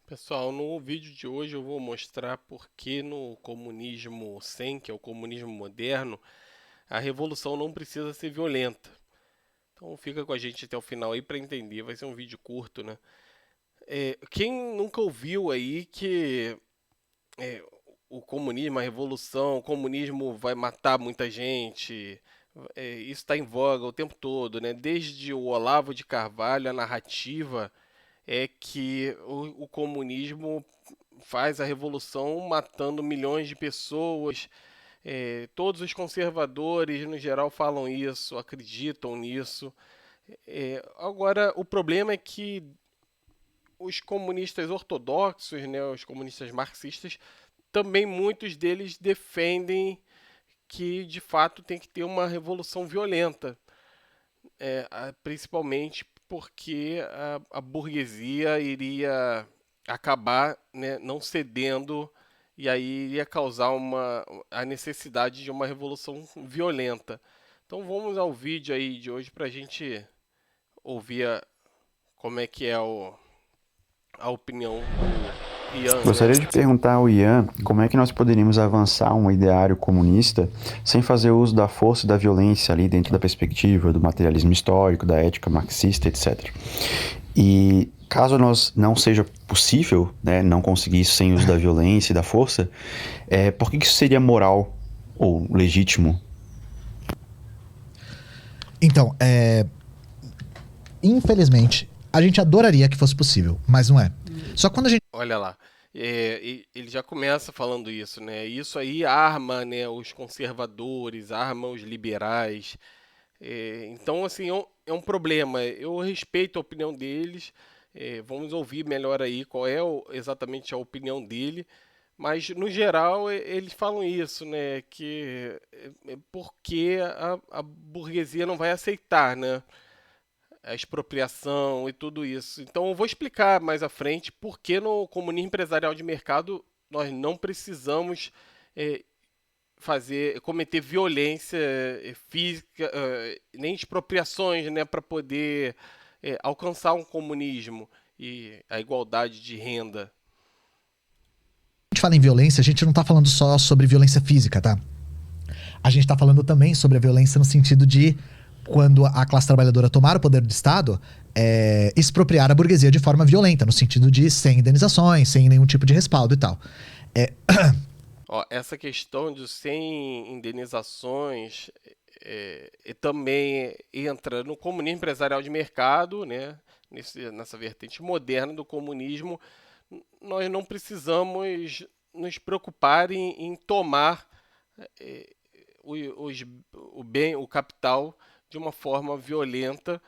Pessoal, no vídeo de hoje eu vou mostrar por que no comunismo sem, que é o comunismo moderno, a revolução não precisa ser violenta. Então fica com a gente até o final aí para entender, vai ser um vídeo curto, né? Quem nunca ouviu aí que é, o comunismo, a revolução, o comunismo vai matar muita gente, isso está em voga o tempo todo, né? Desde o Olavo de Carvalho, a narrativa é que o comunismo faz a revolução matando milhões de pessoas. Todos os conservadores, no geral, falam isso, acreditam nisso. Agora, o problema é que os comunistas ortodoxos, né, os comunistas marxistas, também muitos deles defendem que de fato tem que ter uma revolução violenta, principalmente porque a burguesia iria acabar, né, não cedendo e aí iria causar a necessidade de uma revolução violenta. Então vamos ao vídeo aí de hoje para a gente ouvir como é que é a opinião do Ian, né? Gostaria de perguntar ao Ian como é que nós poderíamos avançar um ideário comunista sem fazer uso da força e da violência ali dentro da perspectiva do materialismo histórico, da ética marxista, etc. E caso nós não seja possível, né, não conseguir isso sem uso da violência e da força, por que isso seria moral ou legítimo? Então, infelizmente, a gente adoraria que fosse possível, mas não é. Só que quando a gente Olha lá. Ele já começa falando isso, né? Isso aí arma, né, os conservadores, arma os liberais. Então, assim, é um problema. Eu respeito a opinião deles. Vamos ouvir melhor aí qual é exatamente a opinião dele. Mas, no geral, eles falam isso, né? Que porque a burguesia não vai aceitar, né? A expropriação e tudo isso. Então eu vou explicar mais à frente por que no comunismo empresarial de mercado nós não precisamos eh, cometer violência física, nem expropriações, né, para poder alcançar um comunismo e a igualdade de renda. fala em violência, a gente não tá falando só sobre violência física, tá? A gente tá falando também sobre a violência no sentido de quando a classe trabalhadora tomar o poder do Estado, expropriar a burguesia de forma violenta, no sentido de sem indenizações, sem nenhum tipo de respaldo e tal. É, Ó, essa questão de sem indenizações também entra no comunismo empresarial de mercado, né? Nessa vertente moderna do comunismo, nós não precisamos nos preocupar em tomar eh, o, os, o bem, o capital de uma forma violenta,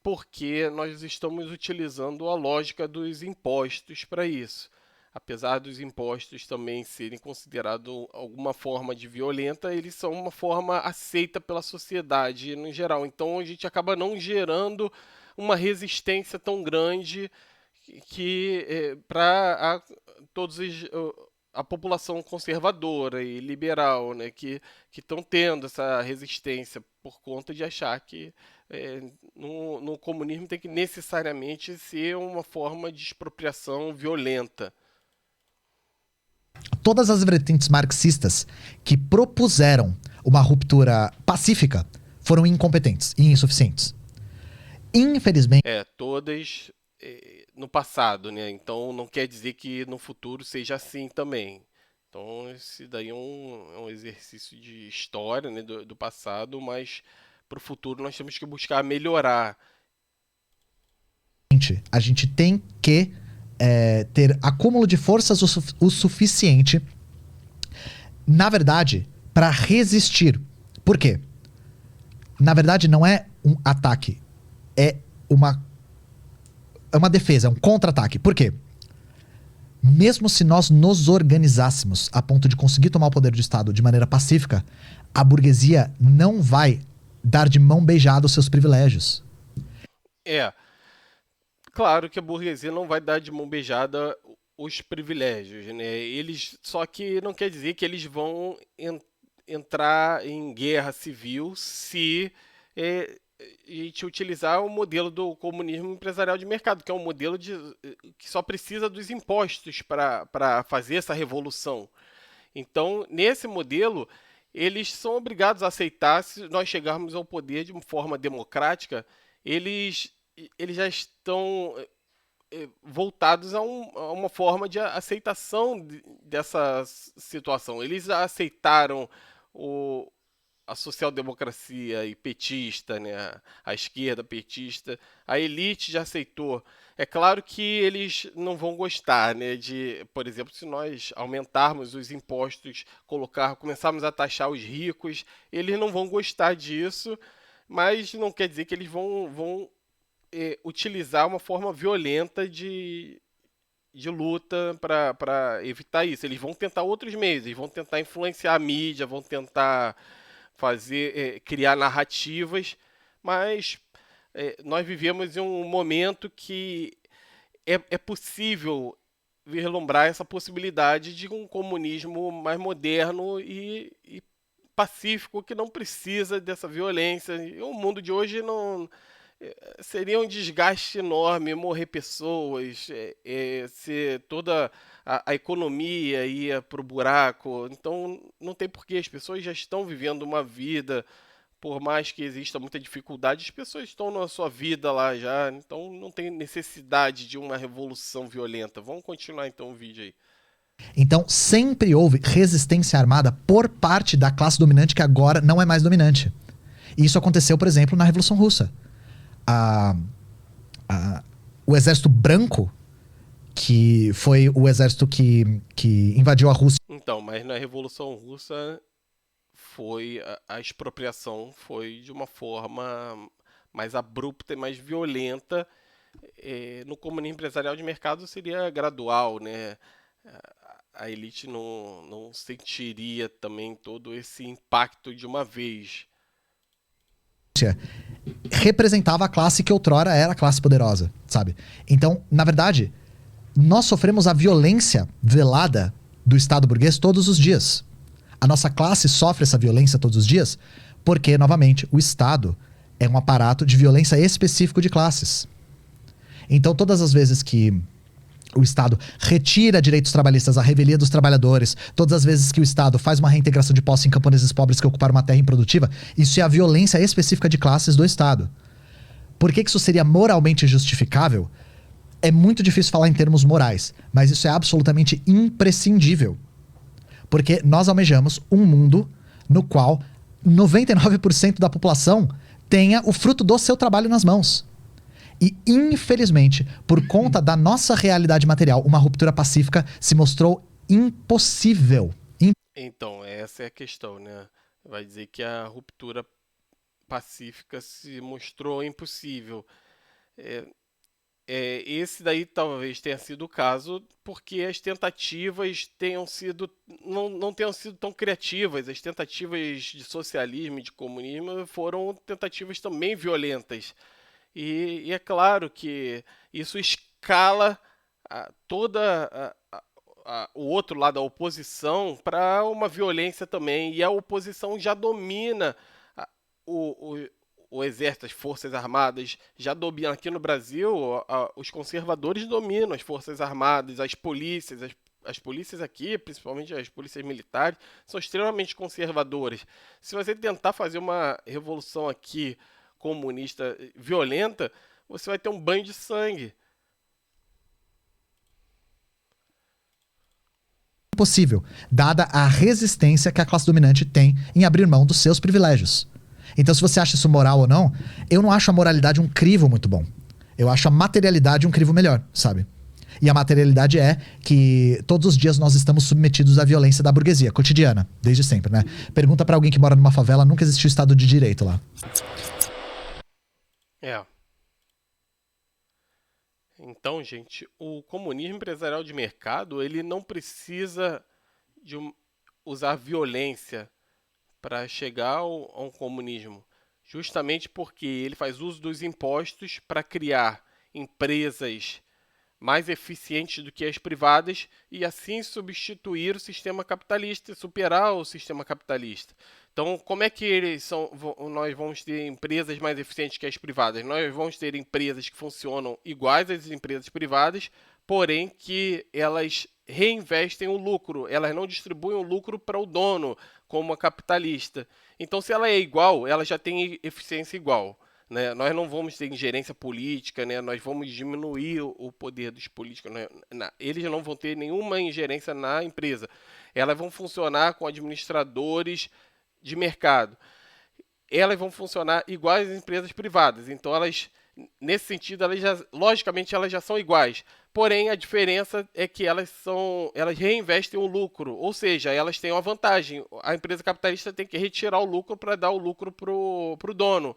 porque nós estamos utilizando a lógica dos impostos para isso. Apesar dos impostos também serem considerados alguma forma de violenta, eles são uma forma aceita pela sociedade no geral. Então a gente acaba não gerando uma resistência tão grande que para todos a população conservadora e liberal, né, que estão tendo essa resistência por conta de achar que no comunismo tem que necessariamente ser uma forma de expropriação violenta. todas as vertentes marxistas que propuseram uma ruptura pacífica foram incompetentes e insuficientes. Infelizmente, Todas no passado, né? Então não quer dizer que no futuro seja assim também. Então esse daí é um exercício de história, né, do passado, mas para o futuro nós temos que buscar melhorar. a gente tem que ter acúmulo de forças o suficiente, na verdade, para resistir. Por quê? Na verdade, não é um ataque, é uma, é uma defesa, é um contra-ataque. Por quê? Mesmo se nós nos organizássemos a ponto de conseguir tomar o poder do Estado de maneira pacífica, a burguesia não vai dar de mão beijada os seus privilégios. É, claro que a burguesia não vai dar de mão beijada os privilégios, né? Eles, só que não quer dizer que eles vão entrar em guerra civil se a gente utilizar o modelo do comunismo empresarial de mercado, que é um modelo que só precisa dos impostos para fazer essa revolução. Então, nesse modelo, eles são obrigados a aceitar, se nós chegarmos ao poder de uma forma democrática, eles, eles já estão voltados a uma forma de aceitação dessa situação. Eles aceitaram o, a social-democracia e petista, né, a esquerda petista, a elite já aceitou. É claro que eles não vão gostar, né, de, por exemplo, se nós aumentarmos os impostos, começarmos a taxar os ricos, eles não vão gostar disso, mas não quer dizer que eles vão utilizar uma forma violenta de luta para evitar isso. Eles vão tentar outros meios, eles vão tentar influenciar a mídia, vão tentar criar narrativas, mas nós vivemos em um momento que é possível vislumbrar essa possibilidade de um comunismo mais moderno e pacífico, que não precisa dessa violência. E o mundo de hoje não seria um desgaste enorme morrer pessoas, se toda a economia ia para o buraco. Então não tem porquê, as pessoas já estão vivendo uma vida, por mais que exista muita dificuldade, as pessoas estão na sua vida lá já, então não tem necessidade de uma revolução violenta. Vamos continuar então o vídeo aí. Então, sempre houve resistência armada por parte da classe dominante que agora não é mais dominante. E isso aconteceu, por exemplo, na Revolução Russa. O exército branco, que foi o exército que invadiu a Rússia. Então, mas na Revolução Russa a expropriação foi de uma forma mais abrupta e mais violenta. No comunismo empresarial de mercado seria gradual, né? A elite não sentiria também todo esse impacto de uma vez. Representava a classe que outrora era a classe poderosa, sabe? Então, na verdade, nós sofremos a violência velada do Estado burguês todos os dias. A nossa classe sofre essa violência todos os dias porque, novamente, o Estado é um aparato de violência específico de classes. Então, todas as vezes que o Estado retira direitos trabalhistas, a revelia dos trabalhadores, todas as vezes que o Estado faz uma reintegração de posse em camponeses pobres que ocuparam uma terra improdutiva, isso é a violência específica de classes do Estado. Por que isso seria moralmente justificável? É muito difícil falar em termos morais, mas isso é absolutamente imprescindível. Porque nós almejamos um mundo no qual 99% da população tenha o fruto do seu trabalho nas mãos. E, infelizmente, por conta da nossa realidade material, uma ruptura pacífica se mostrou impossível. Então, essa é a questão, né? Vai dizer que a ruptura pacífica se mostrou impossível. Esse daí talvez tenha sido o caso porque as tentativas não tenham sido tão criativas. As tentativas de socialismo e de comunismo foram tentativas também violentas. E é claro que isso escala o outro lado, a oposição, para uma violência também. E a oposição já domina o exército, as forças armadas, já dominam. Aqui no Brasil, os conservadores dominam as forças armadas, as polícias. As polícias aqui, principalmente as polícias militares, são extremamente conservadoras. Se você tentar fazer uma revolução aqui comunista violenta, você vai ter um banho de sangue. Possível, dada a resistência que a classe dominante tem em abrir mão dos seus privilégios. Então, se você acha isso moral ou não, eu não acho a moralidade um crivo muito bom. Eu acho a materialidade um crivo melhor, sabe? E a materialidade é que todos os dias nós estamos submetidos à violência da burguesia cotidiana, desde sempre, né? Pergunta pra alguém que mora numa favela, nunca existiu Estado de Direito lá. Então, gente, o comunismo empresarial de mercado, ele não precisa usar violência para chegar a um comunismo, justamente porque ele faz uso dos impostos para criar empresas mais eficientes do que as privadas e assim substituir o sistema capitalista, superar o sistema capitalista. Então, como é que nós vamos ter empresas mais eficientes que as privadas? Nós vamos ter empresas que funcionam iguais às empresas privadas, porém que elas reinvestem o lucro, elas não distribuem o lucro para o dono, como a capitalista. Então, se ela é igual, ela já tem eficiência igual. Né? Nós não vamos ter ingerência política, né? Nós vamos diminuir o poder dos políticos. Né? Eles não vão ter nenhuma ingerência na empresa. Elas vão funcionar com administradores de mercado. Elas vão funcionar iguais às empresas privadas. Então, nesse sentido, logicamente, elas já são iguais. Porém, a diferença é que elas reinvestem o lucro, ou seja, elas têm uma vantagem. A empresa capitalista tem que retirar o lucro para dar o lucro para o dono.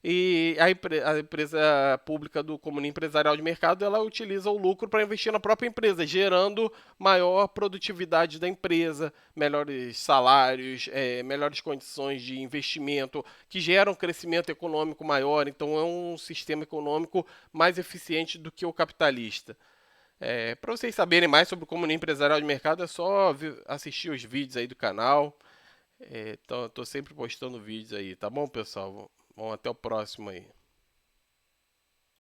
E a empresa pública do Comunim Empresarial de Mercado, ela utiliza o lucro para investir na própria empresa, gerando maior produtividade da empresa, melhores salários, melhores condições de investimento, que geram um crescimento econômico maior. Então é um sistema econômico mais eficiente do que o capitalista. Para vocês saberem mais sobre o Comunim Empresarial de Mercado, é só assistir os vídeos aí do canal. Então, eu tô sempre postando vídeos aí, tá bom, pessoal? Bom, até o próximo aí.